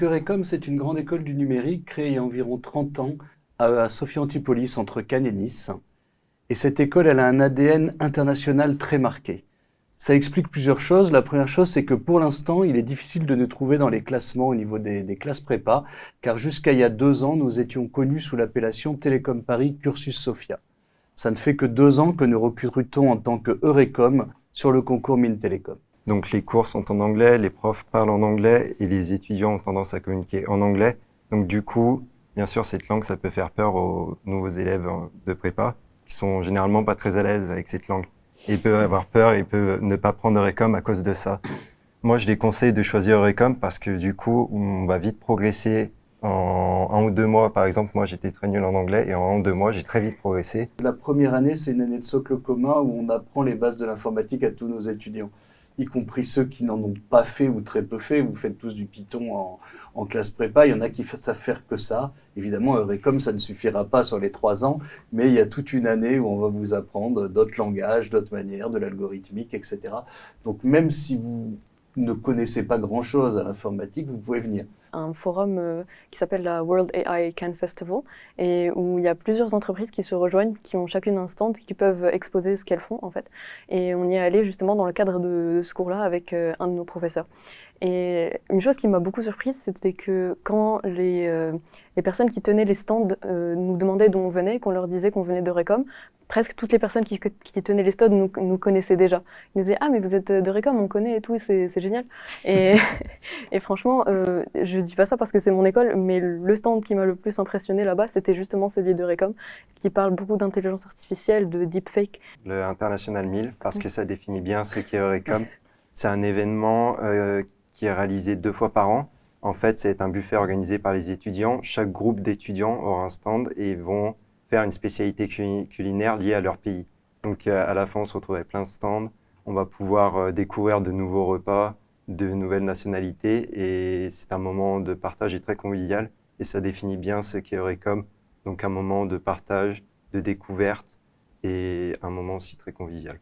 Eurecom, c'est une grande école du numérique créée il y a environ 30 ans à Sophia Antipolis, entre Cannes et Nice. Et cette école, elle a un ADN international très marqué. Ça explique plusieurs choses. La première chose, c'est que pour l'instant, il est difficile de nous trouver dans les classements au niveau des classes prépa, car jusqu'à il y a 2 ans, nous étions connus sous l'appellation Télécom Paris Cursus Sophia. Ça ne fait que 2 ans que nous recrutons en tant que Eurecom sur le concours Mines Télécom. Donc les cours sont en anglais, les profs parlent en anglais et les étudiants ont tendance à communiquer en anglais. Donc du coup, bien sûr, cette langue, ça peut faire peur aux nouveaux élèves de prépa qui sont généralement pas très à l'aise avec cette langue. Et ils peuvent avoir peur, ils peuvent ne pas prendre Eurecom à cause de ça. Moi, je les conseille de choisir Eurecom parce que du coup, on va vite progresser. En 1 ou 2 mois, par exemple, moi j'étais très nul en anglais et en 1 ou 2 mois, j'ai très vite progressé. La première année, c'est une année de socle commun où on apprend les bases de l'informatique à tous nos étudiants, y compris ceux qui n'en ont pas fait ou très peu fait. Vous faites tous du Python en classe prépa, il y en a qui savent faire que ça. Évidemment, Eurecom, ça ne suffira pas sur les 3 ans, mais il y a toute une année où on va vous apprendre d'autres langages, d'autres manières, de l'algorithmique, etc. Donc même si vous ne connaissez pas grand-chose à l'informatique, vous pouvez venir. Un forum qui s'appelle la World AI Cannes Festival et où il y a plusieurs entreprises qui se rejoignent, qui ont chacune un stand, qui peuvent exposer ce qu'elles font en fait. Et on y est allé justement dans le cadre de ce cours-là avec un de nos professeurs. Et une chose qui m'a beaucoup surprise, c'était que quand les personnes qui tenaient les stands nous demandaient d'où on venait, qu'on leur disait qu'on venait de Recom, presque toutes les personnes qui tenaient les stands nous connaissaient déjà. Ils nous disaient « Ah, mais vous êtes de Recom, on connaît et tout, c'est génial ». Et, et franchement, je dis pas ça parce que c'est mon école, mais le stand qui m'a le plus impressionné là-bas, c'était justement celui de Recom, qui parle beaucoup d'intelligence artificielle, de deepfake. Le International 1000, parce que ça définit bien ce qu'est Eurecom. C'est un événement qui est réalisé 2 fois par an. En fait, c'est un buffet organisé par les étudiants. Chaque groupe d'étudiants aura un stand et vont faire une spécialité culinaire liée à leur pays. Donc à la fin, on se retrouve avec plein de stands. On va pouvoir découvrir de nouveaux repas, de nouvelles nationalités et c'est un moment de partage et très convivial et ça définit bien ce qu'est Eurecom. Donc un moment de partage, de découverte et un moment aussi très convivial.